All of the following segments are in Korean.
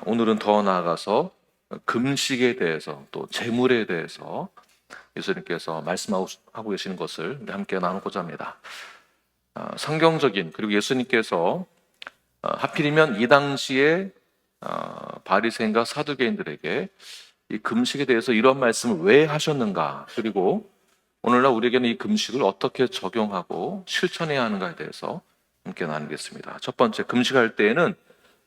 오늘은 더 나아가서 금식에 대해서 또 재물에 대해서 예수님께서 말씀하고 계시는 것을 우리 함께 나누고자 합니다. 성경적인 그리고 예수님께서 하필이면 이 당시에 바리새인과 사두개인들에게 이 금식에 대해서 이런 말씀을 왜 하셨는가, 그리고 오늘날 우리에게는 이 금식을 어떻게 적용하고 실천해야 하는가에 대해서 함께 나누겠습니다. 첫 번째, 금식할 때에는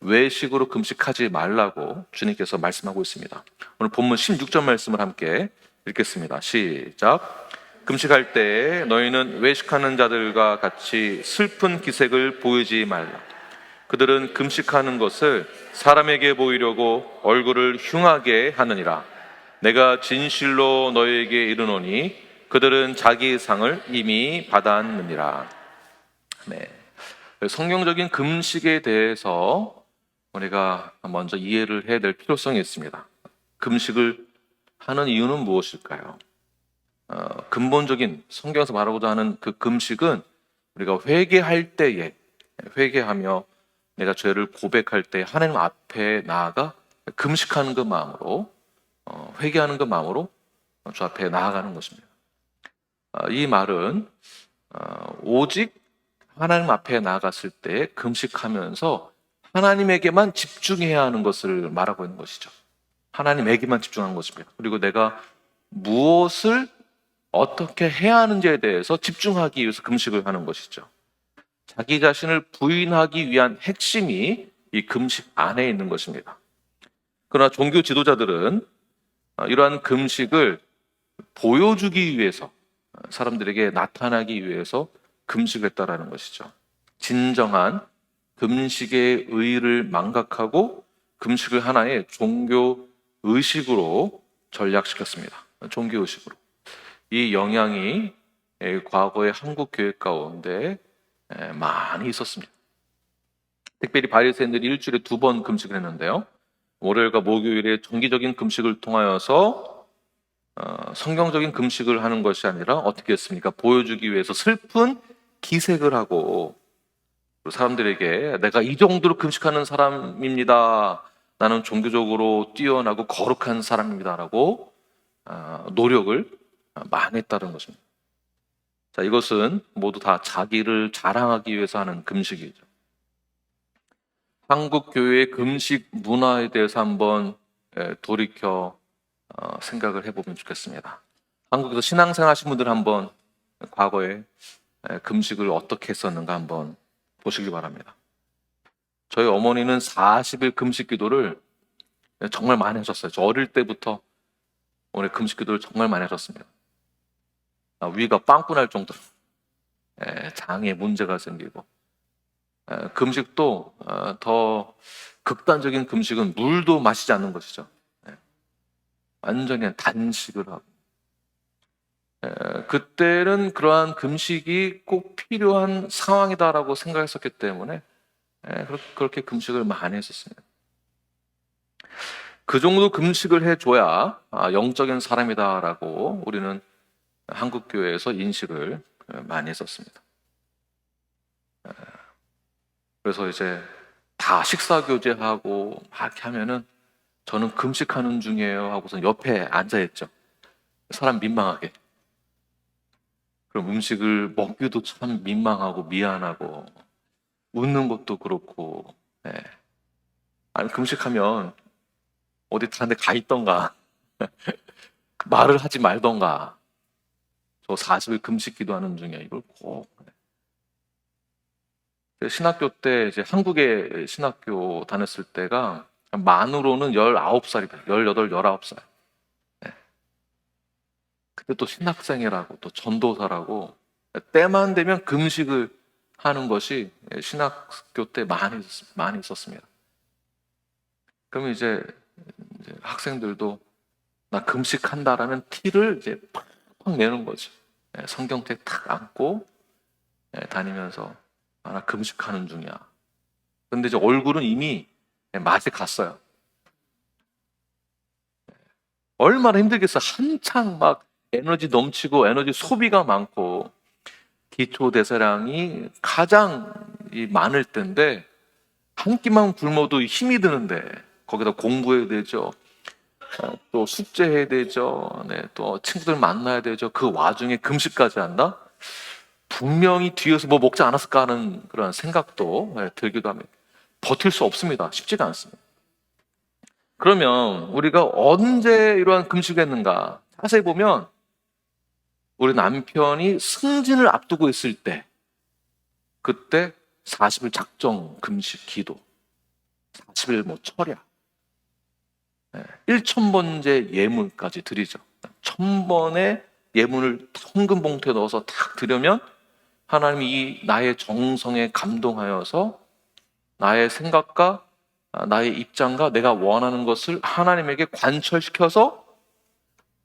외식으로 금식하지 말라고 주님께서 말씀하고 있습니다. 오늘 본문 16절 말씀을 함께 읽겠습니다. 시작. 금식할 때 너희는 외식하는 자들과 같이 슬픈 기색을 보이지 말라. 그들은 금식하는 것을 사람에게 보이려고 얼굴을 흉하게 하느니라. 내가 진실로 너희에게 이르노니 그들은 자기 상을 이미 받았느니라. 네. 성경적인 금식에 대해서 우리가 먼저 이해를 해야 될 필요성이 있습니다. 금식을 하는 이유는 무엇일까요? 근본적인 성경에서 말하고자 하는 그 금식은 우리가 회개할 때에, 회개하며 내가 죄를 고백할 때 하나님 앞에 나아가 금식하는 그 마음으로, 회개하는 그 마음으로 주 앞에 나아가는 것입니다. 이 말은 오직 하나님 앞에 나아갔을 때 금식하면서 하나님에게만 집중해야 하는 것을 말하고 있는 것이죠. 하나님에게만 집중하는 것입니다. 그리고 내가 무엇을 어떻게 해야 하는지에 대해서 집중하기 위해서 금식을 하는 것이죠. 자기 자신을 부인하기 위한 핵심이 이 금식 안에 있는 것입니다. 그러나 종교 지도자들은 이러한 금식을 보여주기 위해서, 사람들에게 나타나기 위해서 금식을 했다라는 것이죠. 진정한 금식의 의의를 망각하고 금식을 하나의 종교 의식으로 전락시켰습니다. 종교 의식으로. 이 영향이 과거의 한국 교회 가운데 많이 있었습니다. 특별히 바리새인들이 일주일에 2번 금식을 했는데요. 월요일과 목요일에 정기적인 금식을 통하여서 성경적인 금식을 하는 것이 아니라 어떻게 했습니까? 보여주기 위해서 슬픈 기색을 하고 사람들에게 내가 이 정도로 금식하는 사람입니다. 나는 종교적으로 뛰어나고 거룩한 사람입니다라고 노력을 많이 했다는 것입니다. 자, 이것은 모두 다 자기를 자랑하기 위해서 하는 금식이죠. 한국 교회의 금식 문화에 대해서 한번 돌이켜 생각을 해보면 좋겠습니다. 한국에서 신앙생활 하신 분들 한번 과거에 금식을 어떻게 했었는가 한번 보시기 바랍니다. 저희 어머니는 40일 금식 기도를 정말 많이 하셨어요. 저 어릴 때부터 오늘 금식 기도를 정말 많이 하셨습니다. 위가 빵꾸 날 정도로 장에 문제가 생기고, 금식도 더 극단적인 금식은 물도 마시지 않는 것이죠. 완전히 단식을 하고, 그때는 그러한 금식이 꼭 필요한 상황이다라고 생각했었기 때문에 그렇게 금식을 많이 했었습니다. 그 정도 금식을 해줘야 영적인 사람이다라고 우리는 한국 교회에서 인식을 많이 했었습니다. 그래서 이제 다 식사 교제하고 막 이렇게 하면은 저는 금식하는 중이에요 하고서 옆에 앉아있죠. 사람 민망하게. 그럼 음식을 먹기도 참 민망하고 미안하고 웃는 것도 그렇고, 아니 금식하면 어디 다른 데 가 있던가 말을 하지 말던가, 저 40일 금식 기도하는 중이야 이걸 꼭. 신학교 때 이제 한국에 신학교 다녔을 때가 만으로는 19살이다. 18, 19살. 근데 또 신학생이라고 또 전도사라고 때만 되면 금식을 하는 것이 신학교 때 많이 있었습니다. 그러면 이제 학생들도 나 금식한다라는 티를 이제 팍팍 내는 거죠. 성경책 탁 안고 다니면서 나 금식하는 중이야. 근데 이제 얼굴은 이미 맛이 갔어요. 얼마나 힘들겠어. 한창 막 에너지 넘치고 에너지 소비가 많고 기초 대사량이 가장 많을 때인데 한 끼만 굶어도 힘이 드는데 거기다 공부해야 되죠. 또 숙제해야 되죠. 네, 또 친구들 만나야 되죠. 그 와중에 금식까지 한다? 분명히 뒤에서 뭐 먹지 않았을까 하는 그런 생각도 들기도 합니다. 버틸 수 없습니다. 쉽지가 않습니다. 그러면 우리가 언제 이러한 금식을 했는가? 자세히 보면 우리 남편이 승진을 앞두고 있을 때, 그때 40일 작정 금식 기도, 40일 뭐 철야, 1,000번째 예물까지 드리죠. 1,000번의 예물을 헌금 봉투에 넣어서 탁 드리면 하나님이 이 나의 정성에 감동하여서 나의 생각과 나의 입장과 내가 원하는 것을 하나님에게 관철시켜서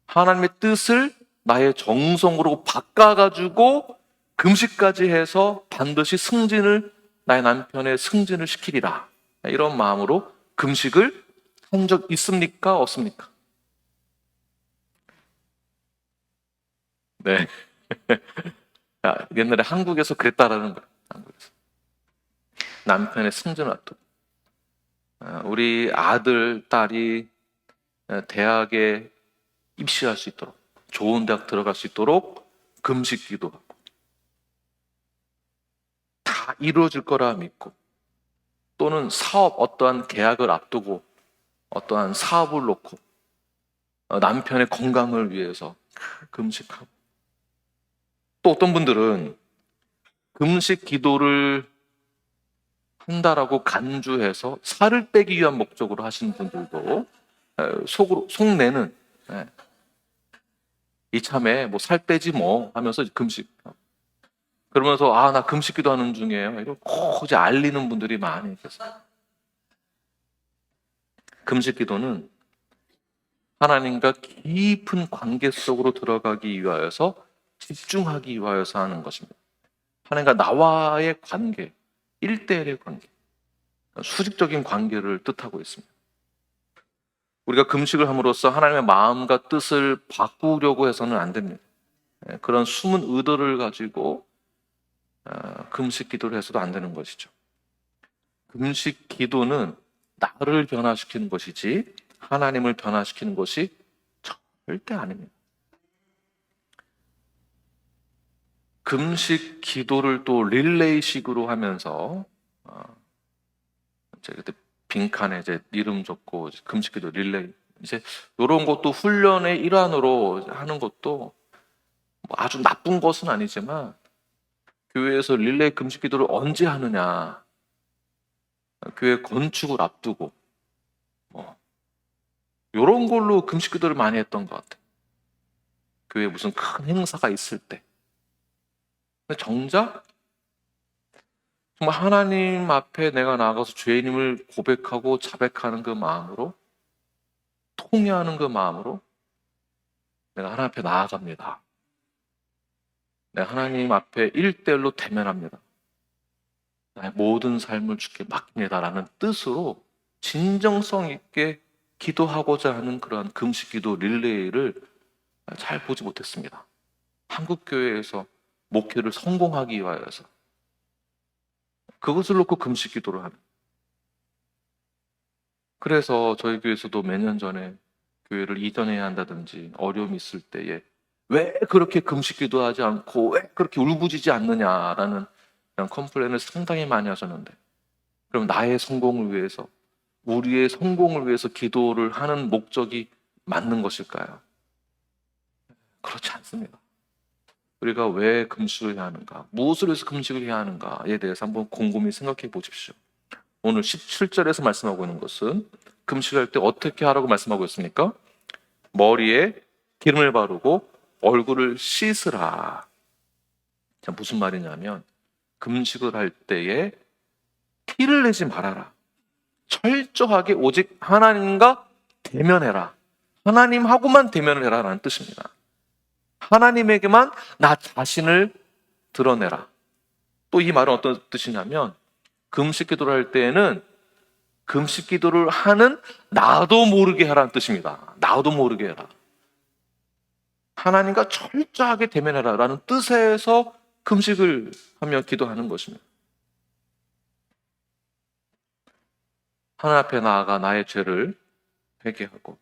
하나님의 뜻을 나의 정성으로 바꿔가지고 금식까지 해서 반드시 승진을, 나의 남편의 승진을 시키리라, 이런 마음으로 금식을 한 적 있습니까? 없습니까? 네. 옛날에 한국에서 그랬다라는 거예요. 한국에서. 남편의 승진을 앞두고 우리 아들, 딸이 대학에 입시할 수 있도록, 좋은 대학 들어갈 수 있도록 금식 기도하고 다 이루어질 거라 믿고, 또는 사업, 어떠한 계약을 앞두고 어떠한 사업을 놓고 남편의 건강을 위해서 금식하고, 또 어떤 분들은 금식 기도를 한다라고 간주해서 살을 빼기 위한 목적으로 하시는 분들도 속내는 이참에 뭐 살 빼지 뭐 하면서 금식, 그러면서 나 금식 기도하는 중이에요, 이렇게 꼭 이제 알리는 분들이 많이 계세요. 금식 기도는 하나님과 깊은 관계 속으로 들어가기 위하여서, 집중하기 위하여서 하는 것입니다. 하나님과 나와의 관계, 1대1의 관계, 수직적인 관계를 뜻하고 있습니다. 우리가 금식을 함으로써 하나님의 마음과 뜻을 바꾸려고 해서는 안 됩니다. 그런 숨은 의도를 가지고 금식 기도를 해서도 안 되는 것이죠. 금식 기도는 나를 변화시키는 것이지 하나님을 변화시키는 것이 절대 아닙니다. 금식 기도를 또 릴레이식으로 하면서 이제 그때 빈칸에 이제 이름 적고 금식 기도 릴레이, 이제 이런 것도 훈련의 일환으로 하는 것도 뭐 아주 나쁜 것은 아니지만, 교회에서 릴레이 금식 기도를 언제 하느냐, 교회 건축을 앞두고 뭐 이런 걸로 금식 기도를 많이 했던 것 같아요. 교회에 무슨 큰 행사가 있을 때. 근데 정작 정말 하나님 앞에 내가 나가서 죄인임을 고백하고 자백하는 그 마음으로, 통회하는 그 마음으로 내가 하나님 앞에 나아갑니다. 내가 하나님 앞에 1대1로 대면합니다. 나의 모든 삶을 주께 맡깁니다라는 뜻으로 진정성 있게 기도하고자 하는 그러한 금식 기도 릴레이를 잘 보지 못했습니다. 한국 교회에서 목회를 성공하기 위하여서 그것을 놓고 금식 기도를 하는. 그래서 저희 교회에서도 몇 년 전에 교회를 이전해야 한다든지 어려움이 있을 때에 왜 그렇게 금식 기도하지 않고 왜 그렇게 울부짖지 않느냐라는 그런 컴플레인을 상당히 많이 하셨는데, 그럼 나의 성공을 위해서, 우리의 성공을 위해서 기도를 하는 목적이 맞는 것일까요? 그렇지 않습니다. 우리가 왜 금식을 해야 하는가, 무엇을 위해서 금식을 해야 하는가에 대해서 한번 곰곰이 생각해 보십시오. 오늘 17절에서 말씀하고 있는 것은 금식할 때 어떻게 하라고 말씀하고 있습니까? 머리에 기름을 바르고 얼굴을 씻으라. 자, 무슨 말이냐면 금식을 할 때에 티를 내지 말아라. 철저하게 오직 하나님과 대면해라. 하나님하고만 대면을 해라라는 뜻입니다. 하나님에게만 나 자신을 드러내라. 또 이 말은 어떤 뜻이냐면, 금식 기도를 할 때에는 금식 기도를 하는 나도 모르게 하라는 뜻입니다. 나도 모르게 해라. 하나님과 철저하게 대면해라 라는 뜻에서 금식을 하며 기도하는 것입니다. 하나님 앞에 나아가 나의 죄를 회개하고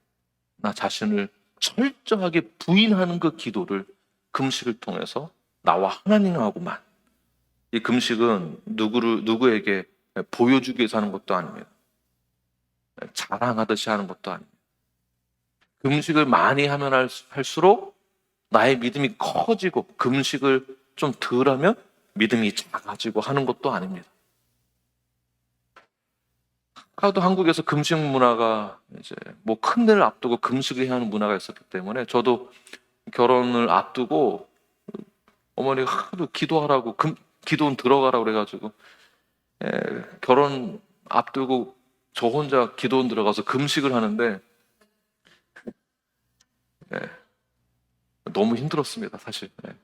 나 자신을 철저하게 부인하는 그 기도를 금식을 통해서 나와 하나님하고만. 이 금식은 누구에게 보여주기 위해서 하는 것도 아닙니다. 자랑하듯이 하는 것도 아닙니다. 금식을 많이 하면 할수록 나의 믿음이 커지고, 금식을 좀 덜 하면 믿음이 작아지고 하는 것도 아닙니다. 아까도 한국에서 금식 문화가 이제 뭐 큰 데를 앞두고 금식을 해야 하는 문화가 있었기 때문에, 저도 결혼을 앞두고 어머니가 하도 기도하라고, 기도는 들어가라고 그래가지고, 결혼 앞두고 저 혼자 기도원 들어가서 금식을 하는데, 예, 너무 힘들었습니다, 사실. 예.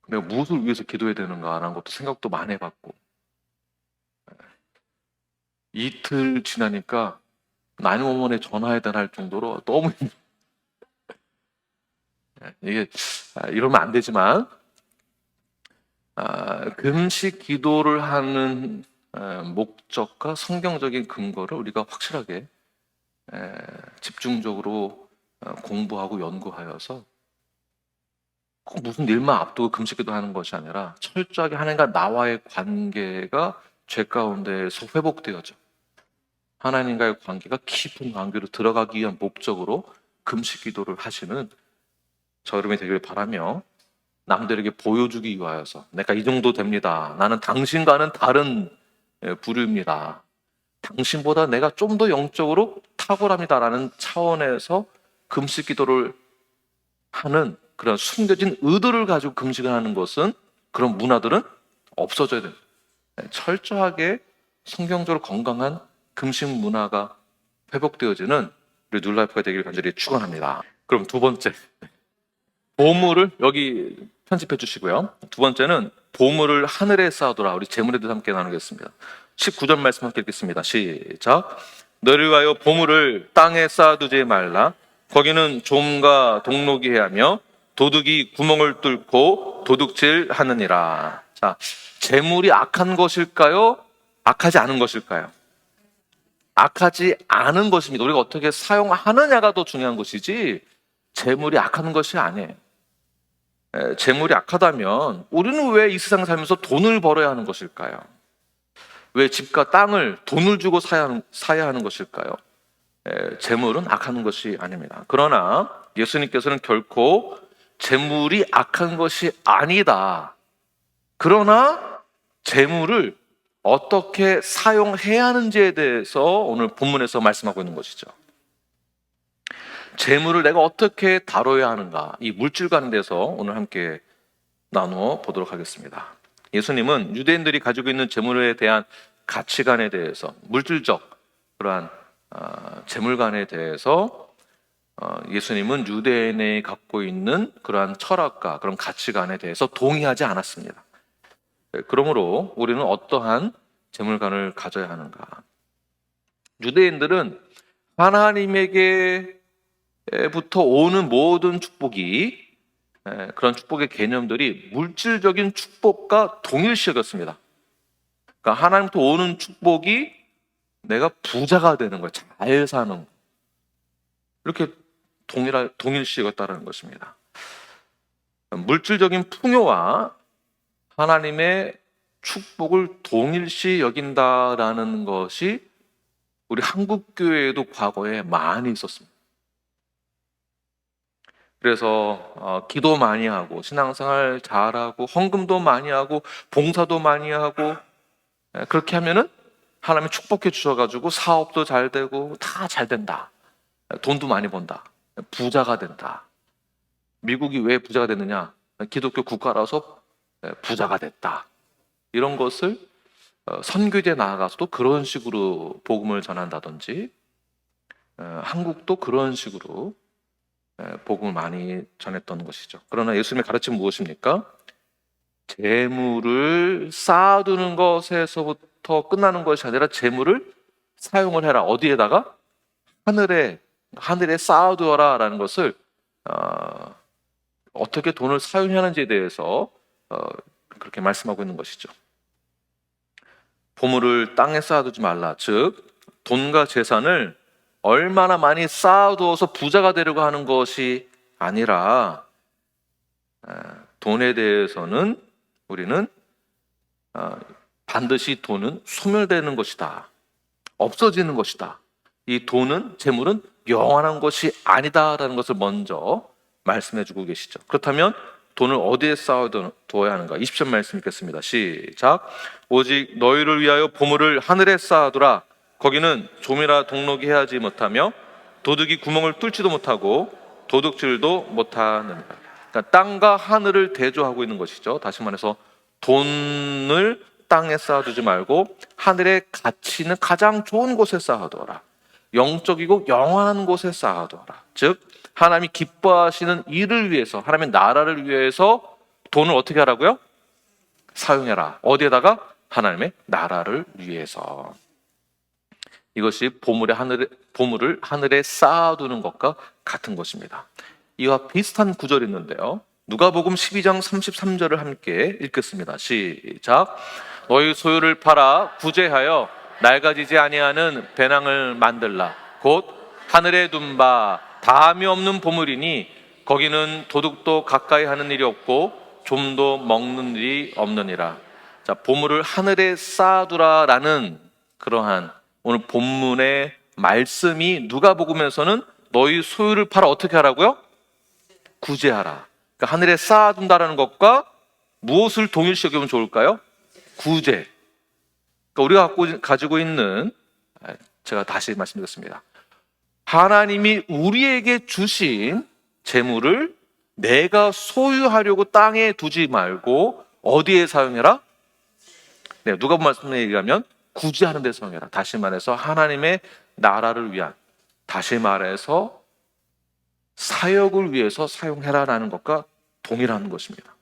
내가 무엇을 위해서 기도해야 되는가라는 것도 생각도 많이 해봤고, 이틀 지나니까 나인원원에 전화해야 할 정도로 너무 이게 이러면 안 되지만, 금식 기도를 하는 목적과 성경적인 근거를 우리가 확실하게 집중적으로 공부하고 연구하여서, 꼭 무슨 일만 앞두고 금식 기도하는 것이 아니라 철저하게 하나님과 나와의 관계가 죄 가운데에서 회복되어져 하나님과의 관계가 깊은 관계로 들어가기 위한 목적으로 금식 기도를 하시는 저 여러분이 되길 바라며, 남들에게 보여주기 위하여서 내가 이 정도 됩니다, 나는 당신과는 다른 부류입니다, 당신보다 내가 좀 더 영적으로 탁월합니다라는 차원에서 금식 기도를 하는 그런 숨겨진 의도를 가지고 금식을 하는 것은, 그런 문화들은 없어져야 됩니다. 철저하게 성경적으로 건강한 금식 문화가 회복되어지는 우리 뉴라이프가 되기를 간절히 축원합니다. 그럼 두 번째, 보물을 여기 편집해 주시고요. 두 번째는 보물을 하늘에 쌓아두라. 우리 제물에 대해서 함께 나누겠습니다. 19절 말씀 함께 읽겠습니다. 시작. 너를 위하여 보물을 땅에 쌓아두지 말라. 거기는 좀과 동록이 해하며 도둑이 구멍을 뚫고 도둑질하느니라. 자, 재물이 악한 것일까요? 악하지 않은 것일까요? 악하지 않은 것입니다. 우리가 어떻게 사용하느냐가 더 중요한 것이지, 재물이 악한 것이 아니에요. 재물이 악하다면 우리는 왜 이 세상 살면서 돈을 벌어야 하는 것일까요? 왜 집과 땅을 돈을 주고 사야 하는 것일까요? 재물은 악한 것이 아닙니다. 그러나 예수님께서는 결코 재물이 악한 것이 아니다, 그러나 재물을 어떻게 사용해야 하는지에 대해서 오늘 본문에서 말씀하고 있는 것이죠. 재물을 내가 어떻게 다뤄야 하는가, 이 물질관에 대해서 오늘 함께 나누어 보도록 하겠습니다. 예수님은 유대인들이 가지고 있는 재물에 대한 가치관에 대해서, 물질적 그러한 재물관에 대해서 예수님은 유대인이 갖고 있는 그러한 철학과 그런 가치관에 대해서 동의하지 않았습니다. 그러므로 우리는 어떠한 재물관을 가져야 하는가? 유대인들은 하나님에게부터 오는 모든 축복이, 그런 축복의 개념들이 물질적인 축복과 동일시 여겼습니다. 그러니까 하나님부터 오는 축복이 내가 부자가 되는 거예요, 잘 사는 거. 이렇게 동일시 여겼다는 것입니다. 물질적인 풍요와 하나님의 축복을 동일시 여긴다라는 것이 우리 한국 교회에도 과거에 많이 있었습니다. 그래서 기도 많이 하고 신앙생활 잘하고 헌금도 많이 하고 봉사도 많이 하고, 그렇게 하면은 하나님이 축복해 주셔가지고 사업도 잘 되고 다 잘 된다, 돈도 많이 번다, 부자가 된다. 미국이 왜 부자가 됐느냐? 기독교 국가라서 부자가 됐다. 이런 것을 선교지에 나아가서도 그런 식으로 복음을 전한다든지, 한국도 그런 식으로 복음을 많이 전했던 것이죠. 그러나 예수님의 가르침은 무엇입니까? 재물을 쌓아두는 것에서부터 끝나는 것이 아니라 재물을 사용을 해라. 어디에다가? 하늘에 쌓아두어라 라는 것을, 어떻게 돈을 사용해야 하는지에 대해서 그렇게 말씀하고 있는 것이죠. 보물을 땅에 쌓아두지 말라. 즉 돈과 재산을 얼마나 많이 쌓아두어서 부자가 되려고 하는 것이 아니라 돈에 대해서는 우리는 반드시 돈은 소멸되는 것이다. 없어지는 것이다. 이 돈은, 재물은 영원한 것이 아니다라는 것을 먼저 말씀해 주고 계시죠. 그렇다면 돈을 어디에 쌓아두어야 하는가? 20절 말씀 읽겠습니다. 시작. 오직 너희를 위하여 보물을 하늘에 쌓아두라. 거기는 좀이라 동록이 해하지 못하며 도둑이 구멍을 뚫지도 못하고 도둑질도 못하느니라. 그러니까 땅과 하늘을 대조하고 있는 것이죠. 다시 말해서 돈을 땅에 쌓아두지 말고 하늘의 가치 있는 가장 좋은 곳에 쌓아두어라. 영적이고 영원한 곳에 쌓아두어라. 즉 하나님이 기뻐하시는 일을 위해서, 하나님의 나라를 위해서 돈을 어떻게 하라고요? 사용해라. 어디에다가? 하나님의 나라를 위해서. 이것이 보물을 하늘에 쌓아두는 것과 같은 것입니다. 이와 비슷한 구절이 있는데요. 누가복음 12장 33절을 함께 읽겠습니다. 시작. 너희 소유를 팔아 구제하여 낡아지지 아니하는 배낭을 만들라. 곧 하늘에 둔 바 다함이 없는 보물이니 거기는 도둑도 가까이 하는 일이 없고 좀도 먹는 일이 없느니라. 자, 보물을 하늘에 쌓아두라라는 그러한 오늘 본문의 말씀이 누가복음에서는 너희 소유를 팔아 어떻게 하라고요? 구제하라. 그러니까 하늘에 쌓아둔다라는 것과 무엇을 동일시 여기면 좋을까요? 구제. 그러니까 우리가 가지고 있는, 제가 다시 말씀드렸습니다. 하나님이 우리에게 주신 재물을 내가 소유하려고 땅에 두지 말고 어디에 사용해라? 네, 누가복음 말씀에 얘기하면 구제하는 데 사용해라. 다시 말해서 하나님의 나라를 위한, 다시 말해서 사역을 위해서 사용해라라는 것과 동일한 것입니다.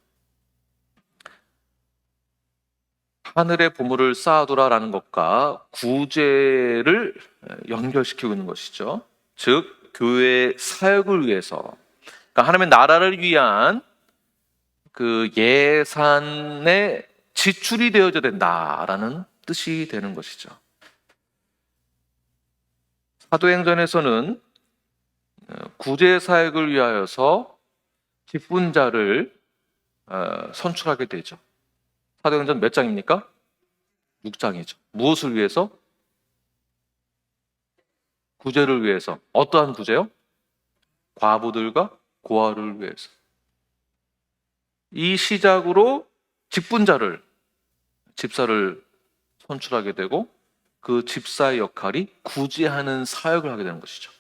하늘의 보물을 쌓아두라라는 것과 구제를 연결시키고 있는 것이죠. 즉 교회의 사역을 위해서, 그러니까 하나님의 나라를 위한 그 예산의 지출이 되어져야 된다라는 뜻이 되는 것이죠. 사도행전에서는 구제 사역을 위하여서 직분자를 선출하게 되죠. 사도행전 몇 장입니까? 6장이죠. 무엇을 위해서? 구제를 위해서. 어떠한 구제요? 과부들과 고아를 위해서. 이 시작으로 직분자를, 집사를 선출하게 되고 그 집사의 역할이 구제하는 사역을 하게 되는 것이죠.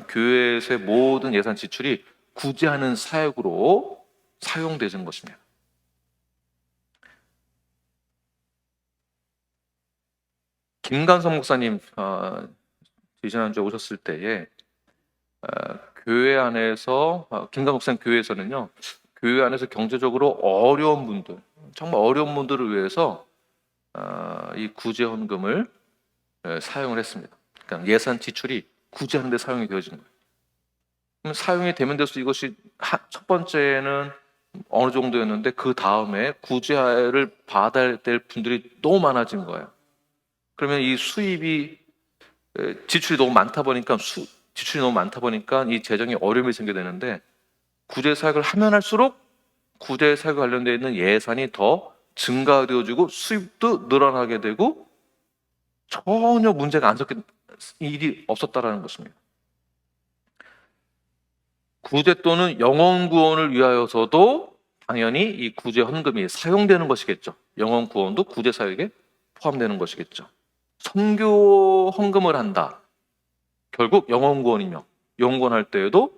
교회에서의 모든 예산 지출이 구제하는 사역으로 사용되는 것입니다. 김관성 목사님 지난주에 오셨을 때에 교회 안에서 김관성 목사님 교회에서는요, 교회 안에서 경제적으로 어려운 분들, 정말 어려운 분들을 위해서 이 구제 헌금을 사용을 했습니다. 그러니까 예산 지출이 구제하는 데 사용이 되어진 거예요. 그럼 사용이 되면 될수록 이것이 첫 번째는 어느 정도였는데 그 다음에 구제를 받아야 될 분들이 너무 많아진 거예요. 그러면 이 수입이 지출이 너무 많다 보니까 이 재정에 어려움이 생기게 되는데, 구제 사역을 하면 할수록 구제 사역에 관련되어 있는 예산이 더 증가되어지고 수입도 늘어나게 되고 전혀 문제가 안 생긴 일이 없었다라는 것입니다. 구제 또는 영혼 구원을 위하여서도 당연히 이 구제 헌금이 사용되는 것이겠죠. 영혼 구원도 구제 사역에 포함되는 것이겠죠. 선교 헌금을 한다. 결국 영혼 구원이며, 영혼 구원할 때에도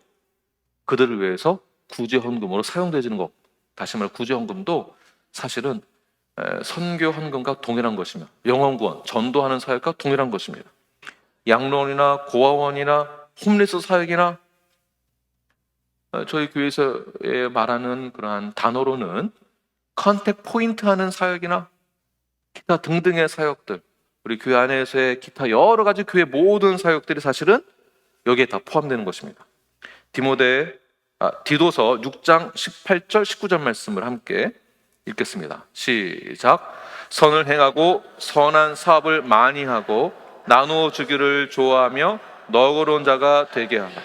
그들을 위해서 구제 헌금으로 사용되지는 것. 다시 말해 구제 헌금도 사실은 선교 헌금과 동일한 것이며, 영혼 구원, 전도하는 사역과 동일한 것입니다. 양로원이나 고아원이나 홈리스 사역이나 저희 교회에서 말하는 그러한 단어로는 컨택 포인트 하는 사역이나 기타 등등의 사역들, 우리 교회 안에서의 기타 여러 가지 교회 모든 사역들이 사실은 여기에 다 포함되는 것입니다. 디도서 6장 18절 19절 말씀을 함께 읽겠습니다. 시작. 선을 행하고 선한 사업을 많이 하고 나누어 주기를 좋아하며 너그러운 자가 되게 하라.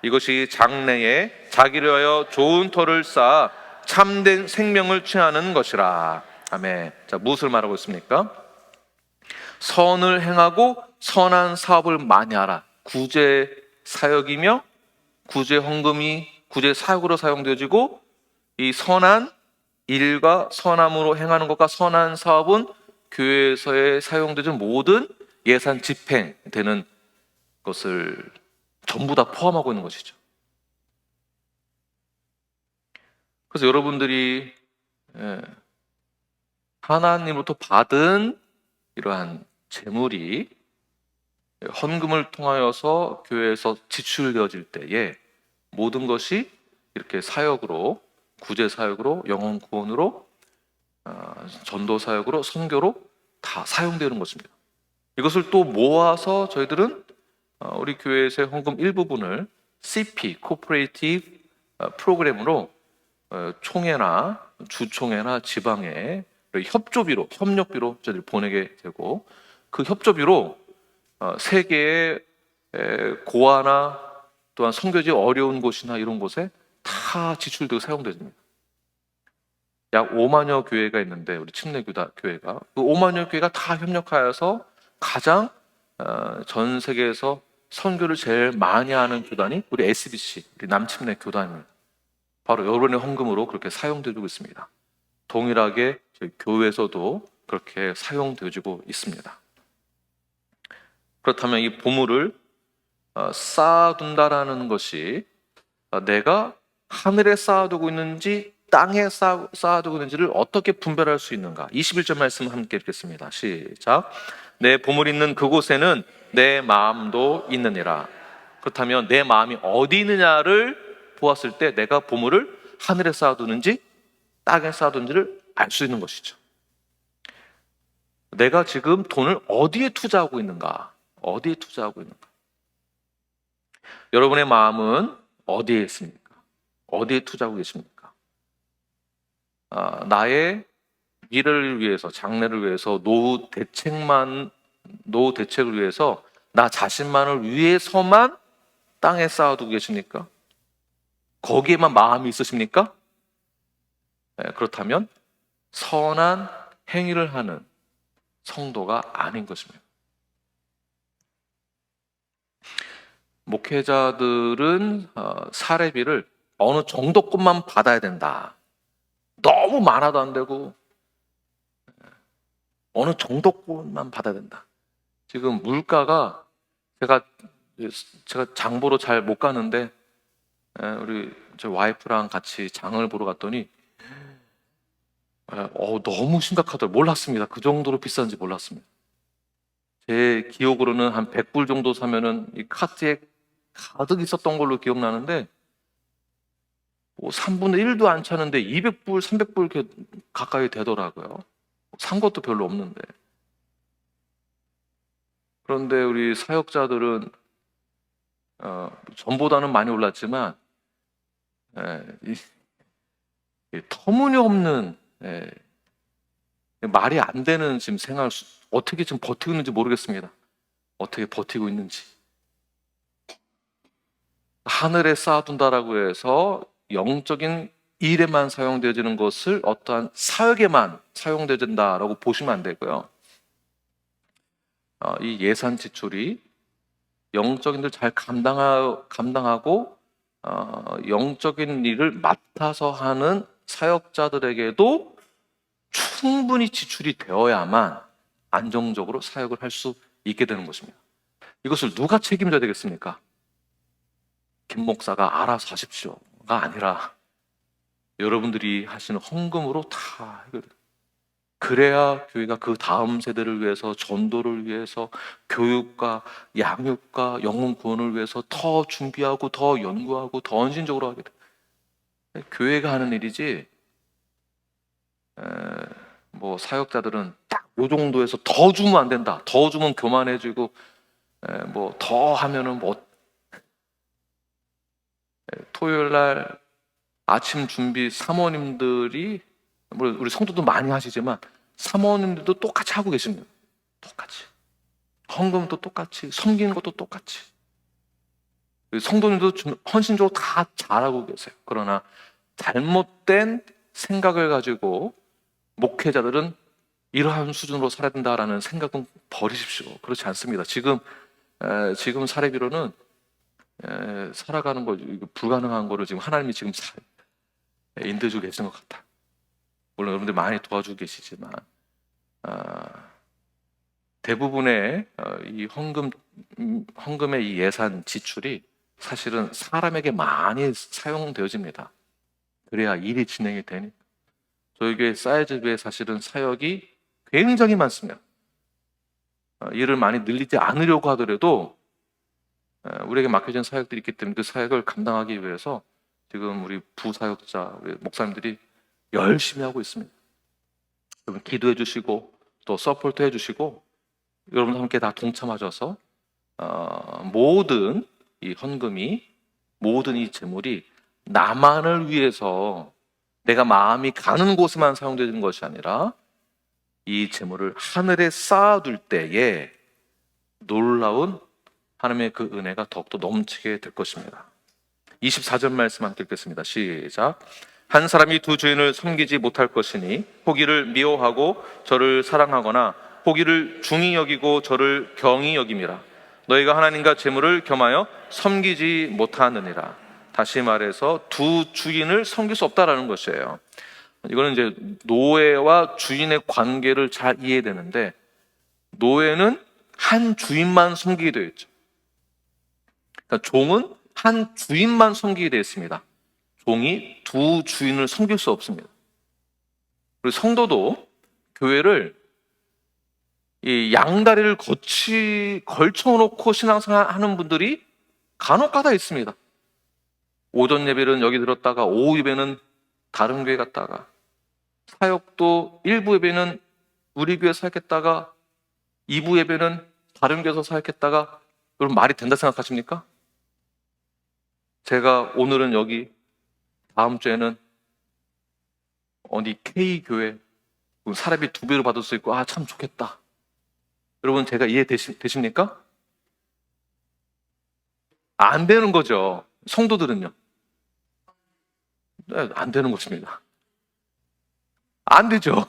이것이 장래에 자기를 위하여 좋은 터를 쌓아 참된 생명을 취하는 것이라. 아멘. 자, 무엇을 말하고 있습니까? 선을 행하고 선한 사업을 많이 하라. 구제 사역이며 구제 헌금이 구제 사역으로 사용되어지고, 이 선한 일과 선함으로 행하는 것과 선한 사업은 교회에서의 사용되는 모든 예산 집행되는 것을 전부 다 포함하고 있는 것이죠. 그래서 여러분들이 하나님으로부터 받은 이러한 재물이 헌금을 통하여서 교회에서 지출되어질 때에 모든 것이 이렇게 사역으로, 구제 사역으로, 영혼 구원으로, 전도 사역으로, 선교로 다 사용되는 것입니다. 이것을 또 모아서 저희들은 우리 교회에서의 헌금 일부분을 CP, Cooperative 프로그램으로 총회나 주총회나 지방에 협조비로, 협력비로 저희들 보내게 되고, 그 협조비로 세계의 고아나 또한 선교지 어려운 곳이나 이런 곳에 다 지출되고 사용됩니다. 약 5만여 교회가 있는데, 우리 침례교회가 그 5만여 교회가 다 협력하여서 가장 전 세계에서 선교를 제일 많이 하는 교단이 우리 SBC, 우리 남침례 교단입니다. 바로 여러분의 헌금으로 그렇게 사용되고 있습니다. 동일하게 저희 교회에서도 그렇게 사용되어지고 있습니다. 그렇다면 이 보물을 쌓아둔다라는 것이 내가 하늘에 쌓아두고 있는지 땅에 쌓아두고 있는지를 어떻게 분별할 수 있는가? 21절 말씀 함께 읽겠습니다. 시작. 내 보물 있는 그곳에는 내 마음도 있느니라. 그렇다면 내 마음이 어디 있느냐를 보았을 때 내가 보물을 하늘에 쌓아두는지 땅에 쌓아두는지를 알 수 있는 것이죠. 내가 지금 돈을 어디에 투자하고 있는가? 어디에 투자하고 있는가? 여러분의 마음은 어디에 있습니까? 어디에 투자하고 계십니까? 나의 미래를 위해서, 장래를 위해서, 노후 대책을 위해서 나 자신만을 위해서만 땅에 쌓아두고 계십니까? 거기에만 마음이 있으십니까? 그렇다면 선한 행위를 하는 성도가 아닌 것입니다. 목회자들은 사례비를 어느 정도권만 받아야 된다. 너무 많아도 안 되고 어느 정도권만 받아야 된다. 지금 물가가 제가 장 보러 잘 못 가는데 우리 저 와이프랑 같이 장을 보러 갔더니 너무 심각하더라고요. 몰랐습니다. 그 정도로 비싼지 몰랐습니다. 제 기억으로는 한 100불 정도 사면은 이 카트에 가득 있었던 걸로 기억나는데 3분의 1도 안 차는데 200불, 300불 이렇게 가까이 되더라고요. 산 것도 별로 없는데. 그런데 우리 사역자들은 전보다는 많이 올랐지만 터무니없는 말이 안 되는 지금 생활, 어떻게 지금 버티고 있는지 모르겠습니다. 어떻게 버티고 있는지. 하늘에 쌓아둔다라고 해서 영적인 일에만 사용되어지는 것을 어떠한 사역에만 사용되어진다라고 보시면 안 되고요. 이 예산 지출이 영적인 일을 잘 감당하고 영적인 일을 맡아서 하는 사역자들에게도 충분히 지출이 되어야만 안정적으로 사역을 할 수 있게 되는 것입니다. 이것을 누가 책임져야 되겠습니까? 김 목사가 알아서 하십시오가 아니라 여러분들이 하시는 헌금으로 다 해결돼요. 그래야 교회가 그 다음 세대를 위해서, 전도를 위해서, 교육과 양육과 영혼 구원을 위해서 더 준비하고 더 연구하고 더 헌신적으로 하게 돼요. 교회가 하는 일이지 뭐 사역자들은 딱 요 정도에서 더 주면 안 된다. 더 주면 교만해지고 뭐 더 하면은 뭐 토요일 날 아침 준비 사모님들이 우리 성도도 많이 하시지만 사모님들도 똑같이 하고 계십니다. 똑같이. 헌금도 똑같이, 섬기는 것도 똑같이. 성도님도 헌신적으로 다 잘하고 계세요. 그러나 잘못된 생각을 가지고 목회자들은 이러한 수준으로 살아야 된다라는 생각은 버리십시오. 그렇지 않습니다. 지금 사례비로는 살아가는 거 불가능한 거를 지금 하나님이 지금 인도해주고 계시는 것 같아. 물론 여러분들 많이 도와주고 계시지만 대부분의 이 헌금의 이 예산 지출이 사실은 사람에게 많이 사용되어집니다. 그래야 일이 진행이 되니까. 저희 교회 사이즈교회 사실은 사역이 굉장히 많습니다. 일을 많이 늘리지 않으려고 하더라도 우리에게 맡겨진 사역들이 있기 때문에 그 사역을 감당하기 위해서 지금 우리 부사역자, 우리 목사님들이 열심히 하고 있습니다. 여러분 기도해 주시고 또 서포트 해 주시고 여러분 함께 다 동참하셔서 모든 이 헌금이, 모든 이 재물이 나만을 위해서 내가 마음이 가는 곳에만 사용되는 것이 아니라 이 재물을 하늘에 쌓아둘 때에 놀라운 하나님의 그 은혜가 더욱더 넘치게 될 것입니다. 24절 말씀 함께 읽겠습니다. 시작. 한 사람이 두 주인을 섬기지 못할 것이니 포기를 미워하고 저를 사랑하거나 포기를 중히 여기고 저를 경히 여김이라. 너희가 하나님과 재물을 겸하여 섬기지 못하느니라. 다시 말해서 두 주인을 섬길 수 없다라는 것이에요. 이거는 이제 노예와 주인의 관계를 잘 이해해야 되는데, 노예는 한 주인만 섬기게 되어 있죠. 그러니까 종은 한 주인만 섬기게 되어 있습니다. 종이 두 주인을 섬길 수 없습니다. 그리고 성도도 교회를 이 양다리를 걸쳐놓고 신앙생활 하는 분들이 간혹가다 있습니다. 오전 예배는 여기 들었다가 오후 예배는 다른 교회 갔다가, 사역도 1부 예배는 우리 교회 사역했다가 2부 예배는 다른 교회에서 사역했다가, 여러분 말이 된다 생각하십니까? 제가 오늘은 여기, 다음 주에는 어디 K교회 사례비 2배로 받을 수 있고 참 좋겠다. 여러분 제가 이해되십니까? 안 되는 거죠. 성도들은요. 네, 안 되는 것입니다. 안 되죠.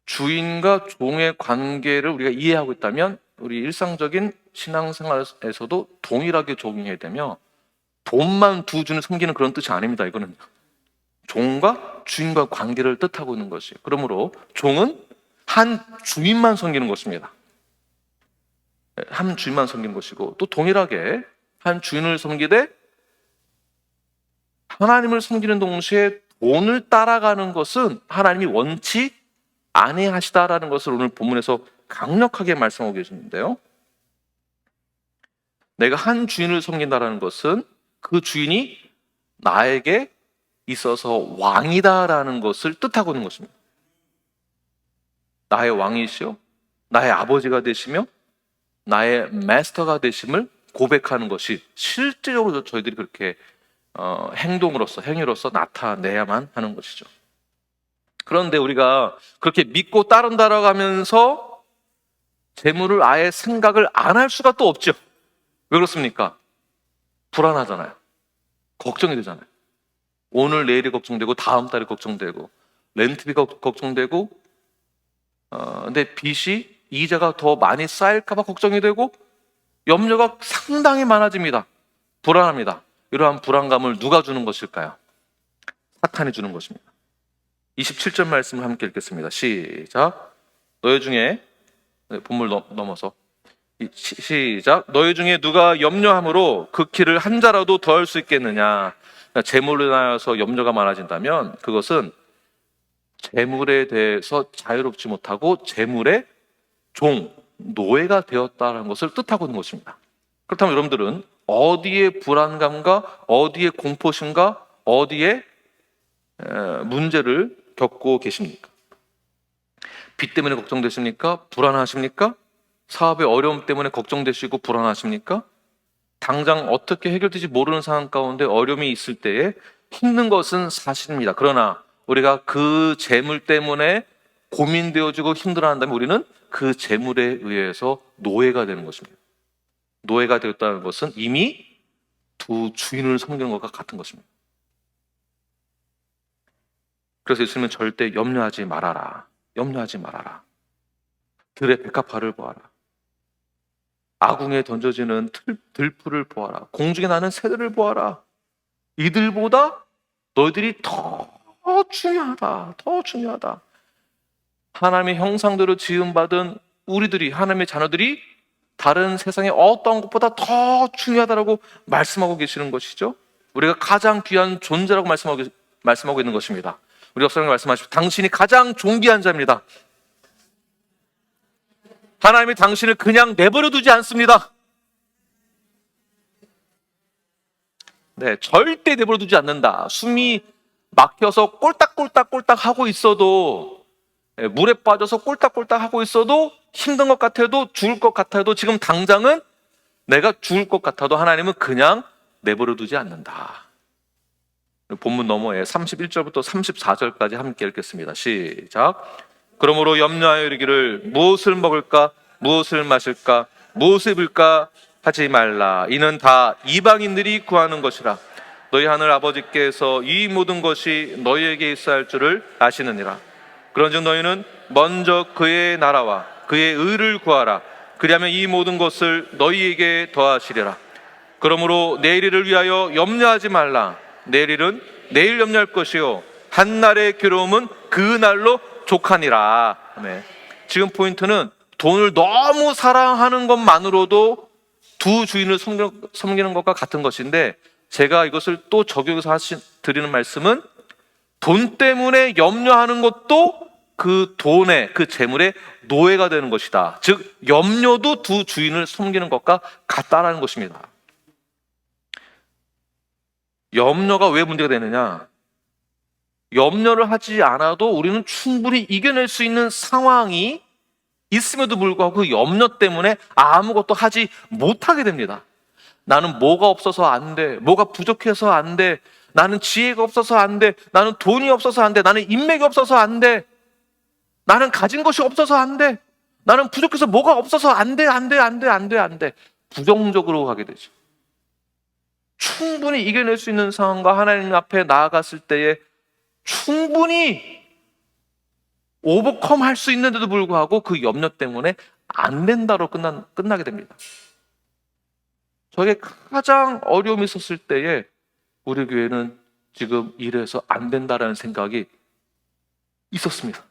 주인과 종의 관계를 우리가 이해하고 있다면 우리 일상적인 신앙생활에서도 동일하게 적용해야 되며, 돈만 두 주인을 섬기는 그런 뜻이 아닙니다. 이거는 종과 주인과 관계를 뜻하고 있는 것이에요. 그러므로 종은 한 주인만 섬기는 것입니다. 한 주인만 섬기는 것이고, 또 동일하게 한 주인을 섬기되 하나님을 섬기는 동시에 돈을 따라가는 것은 하나님이 원치 아니하시다라는 것을 오늘 본문에서 강력하게 말씀하고 계시는데요. 내가 한 주인을 섬긴다라는 것은 그 주인이 나에게 있어서 왕이다라는 것을 뜻하고 있는 것입니다. 나의 왕이시요, 나의 아버지가 되시며 나의 마스터가 되심을 고백하는 것이 실제적으로 저희들이 그렇게 행동으로서, 행위로서 나타내야만 하는 것이죠. 그런데 우리가 그렇게 믿고 따른다라고 재물을 아예 생각을 안 할 수가 또 없죠. 왜 그렇습니까? 불안하잖아요. 걱정이 되잖아요. 오늘 내일이 걱정되고 다음 달이 걱정되고 렌트비가 걱정되고 근데 빚이 이자가 더 많이 쌓일까 봐 걱정이 되고 염려가 상당히 많아집니다. 불안합니다. 이러한 불안감을 누가 주는 것일까요? 사탄이 주는 것입니다. 27절 말씀을 함께 읽겠습니다. 시작. 너희 중에, 본문 넘어서 시작. 너희 중에 누가 염려함으로 그 키를 한 자라도 더할 수 있겠느냐. 재물에 인하여서 염려가 많아진다면 그것은 재물에 대해서 자유롭지 못하고 재물의 종, 노예가 되었다는 것을 뜻하고 있는 것입니다. 그렇다면 여러분들은 어디에 불안감과 어디에 공포심과 어디에 문제를 겪고 계십니까? 빚 때문에 걱정되십니까? 불안하십니까? 사업의 어려움 때문에 걱정되시고 불안하십니까? 당장 어떻게 해결될지 모르는 상황 가운데 어려움이 있을 때에 힘든 것은 사실입니다. 그러나 우리가 그 재물 때문에 고민되어지고 힘들어한다면 우리는 그 재물에 의해서 노예가 되는 것입니다. 노예가 되었다는 것은 이미 두 주인을 섬기는 것과 같은 것입니다. 그래서 예수님은 절대 염려하지 말아라. 염려하지 말아라. 들의 백합화를 보아라. 아궁에 던져지는 들풀을 보아라. 공중에 나는 새들을 보아라. 이들보다 너희들이 더 중요하다. 더 중요하다. 하나님의 형상대로 지음받은 우리들이, 하나님의 자녀들이 다른 세상의 어떤 것보다 더 중요하다고 말씀하고 계시는 것이죠. 우리가 가장 귀한 존재라고 말씀하고 있는 것입니다. 우리 옆사람이 말씀하십시오. 당신이 가장 존귀한 자입니다. 하나님이 당신을 그냥 내버려 두지 않습니다. 네, 절대 내버려 두지 않는다. 숨이 막혀서 꼴딱꼴딱 하고 있어도, 물에 빠져서 꼴딱꼴딱 하고 있어도, 힘든 것 같아도, 죽을 것 같아도, 지금 당장은 내가 죽을 것 같아도 하나님은 그냥 내버려 두지 않는다. 본문 너머에 31절부터 34절까지 함께 읽겠습니다. 시작. 그러므로 염려하여 이르기를 무엇을 먹을까, 무엇을 마실까, 무엇을 입을까 하지 말라. 이는 다 이방인들이 구하는 것이라. 너희 하늘 아버지께서 이 모든 것이 너희에게 있어야 할 줄을 아시느니라. 그런즉 너희는 먼저 그의 나라와 그의 의를 구하라. 그리하면 이 모든 것을 너희에게 더하시리라. 그러므로 내일을 위하여 염려하지 말라. 내일은 내일 염려할 것이요 한날의 괴로움은 그 날로 족하니라. 네. 지금 포인트는 돈을 너무 사랑하는 것만으로도 두 주인을 섬기는 것과 같은 것인데, 제가 이것을 또 적용해서 드리는 말씀은 돈 때문에 염려하는 것도 그 돈의, 그 재물의 노예가 되는 것이다. 즉 염려도 두 주인을 섬기는 것과 같다라는 것입니다. 염려가 왜 문제가 되느냐? 염려를 하지 않아도 우리는 충분히 이겨낼 수 있는 상황이 있음에도 불구하고 그 염려 때문에 아무것도 하지 못하게 됩니다. 나는 뭐가 없어서 안 돼. 뭐가 부족해서 안 돼. 나는 지혜가 없어서 안 돼. 나는 돈이 없어서 안 돼. 나는 인맥이 없어서 안 돼. 나는 가진 것이 없어서 안 돼. 나는 부족해서 뭐가 없어서 안 돼. 부정적으로 가게 되죠. 충분히 이겨낼 수 있는 상황과 하나님 앞에 나아갔을 때에 충분히 오버컴 할 수 있는데도 불구하고 그 염려 때문에 안 된다로 끝나게 됩니다. 저에게 가장 어려움이 있었을 때에 우리 교회는 지금 이래서 안 된다라는 생각이 있었습니다.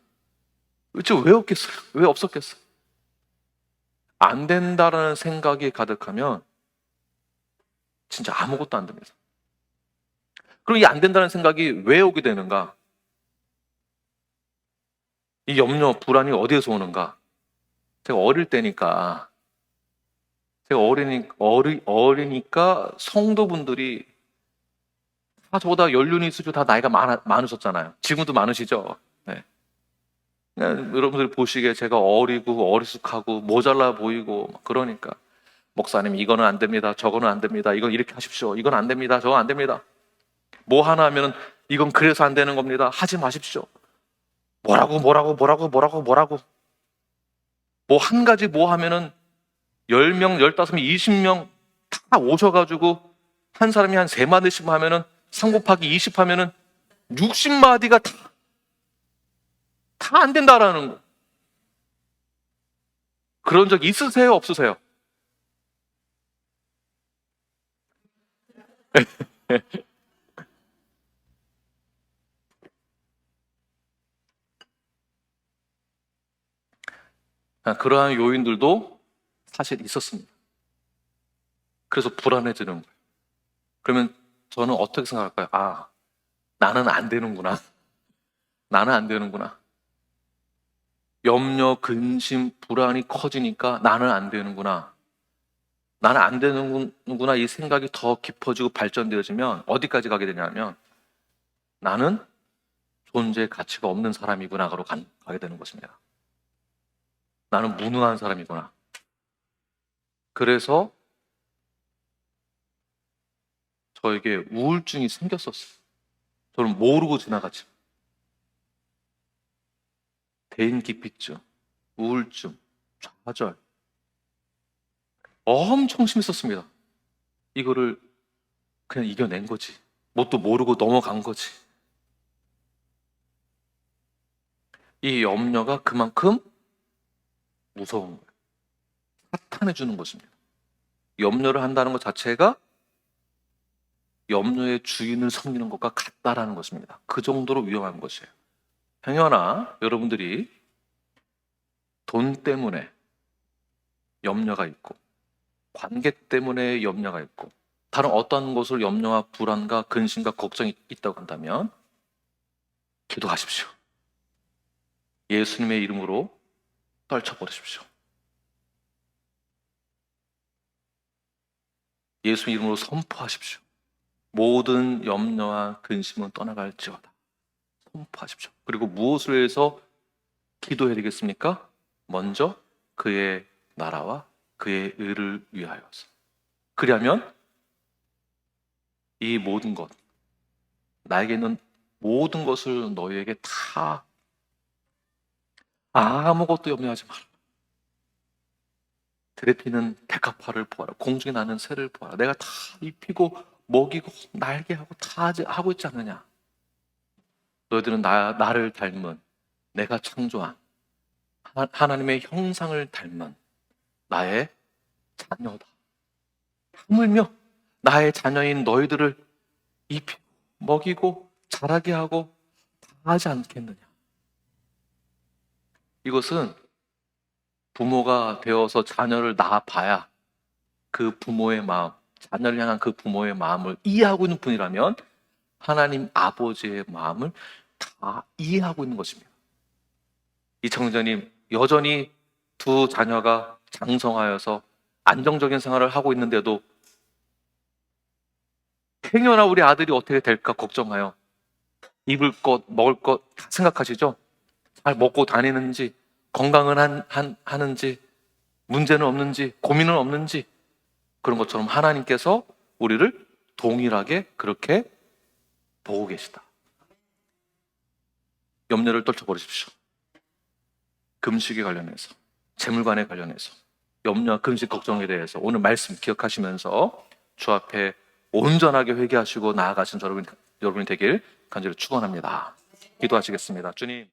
왜 없겠어요? 왜 없었겠어요? 안 된다라는 생각이 가득하면 진짜 아무것도 안 됩니다. 그럼 이 안 된다는 생각이 왜 오게 되는가? 이 염려, 불안이 어디에서 오는가? 제가 어릴 때니까, 제가 어리니까 성도분들이 저보다 연륜이 있으시고 다 나이가 많으셨잖아요. 지금도 많으시죠? 네. 그냥 여러분들이 보시기에 제가 어리고 어리숙하고 모자라 보이고 그러니까 목사님 이거는 안 됩니다. 저거는 안 됩니다. 이건 이렇게 하십시오. 이건 안 됩니다. 저건 안 됩니다. 뭐 하나 하면은 이건 그래서 안 되는 겁니다. 하지 마십시오. 뭐라고 뭐 한 가지 뭐 하면은 10명, 15명, 20명 다 오셔가지고 한 사람이 한 3마디씩 하면은 3 곱하기 20 하면은 60마디가 다 안 된다라는 거. 그런 적 있으세요? 없으세요? 그러한 요인들도 사실 있었습니다. 그래서 불안해지는 거예요. 그러면 저는 어떻게 생각할까요? 아, 나는 안 되는구나. 나는 안 되는구나. 염려, 근심, 불안이 커지니까 나는 안 되는구나. 나는 안 되는구나. 이 생각이 더 깊어지고 발전되어지면 어디까지 가게 되냐면 나는 존재의 가치가 없는 사람이구나로 가게 되는 것입니다. 나는 무능한 사람이구나. 그래서 저에게 우울증이 생겼었어요. 저는 모르고 지나갔죠. 대인기피증, 우울증, 좌절 엄청 심했었습니다. 이거를 그냥 이겨낸 거지. 뭣도 모르고 넘어간 거지. 이 염려가 그만큼 무서운 거예요. 사탄해 주는 것입니다. 염려를 한다는 것 자체가 염려의 주인을 섬기는 것과 같다라는 것입니다. 그 정도로 위험한 것이에요. 행여나 여러분들이 돈 때문에 염려가 있고, 관계 때문에 염려가 있고, 다른 어떤 것을 염려와 불안과 근심과 걱정이 있다고 한다면 기도하십시오. 예수님의 이름으로 떨쳐버리십시오. 예수의 이름으로 선포하십시오. 모든 염려와 근심은 떠나갈지어다. 선포하십시오. 그리고 무엇을 위해서 기도해야 되겠습니까? 먼저 그의 나라와 그의 의를 위하여서. 그리하면 이 모든 것, 나에게 있는 모든 것을 너희에게 다 아무것도 염려하지 마라. 들에 피는 백합화를 보아라. 공중에 나는 새를 보아라. 내가 다 입히고 먹이고 날개하고 다 하고 있지 않느냐. 너희들은 나를 닮은, 내가 창조한 하나님의 형상을 닮은 나의 자녀다. 하물며 나의 자녀인 너희들을 입히고 먹이고 자라게 하고 다 하지 않겠느냐. 이것은 부모가 되어서 자녀를 낳아봐야 그 부모의 마음, 자녀를 향한 그 부모의 마음을 이해하고 있는 분이라면 하나님 아버지의 마음을 다 이해하고 있는 것입니다. 이 청자님, 여전히 두 자녀가 장성하여서 안정적인 생활을 하고 있는데도 행여나 우리 아들이 어떻게 될까 걱정하여 입을 것, 먹을 것 생각하시죠? 잘 먹고 다니는지, 건강은 하는지, 문제는 없는지, 고민은 없는지, 그런 것처럼 하나님께서 우리를 동일하게 그렇게 보고 계시다. 염려를 떨쳐버리십시오. 금식에 관련해서, 재물관에 관련해서, 염려와 금식 걱정에 대해서 오늘 말씀 기억하시면서 주 앞에 온전하게 회개하시고 나아가신 여러분이 되길 간절히 축원합니다. 기도하시겠습니다. 주님.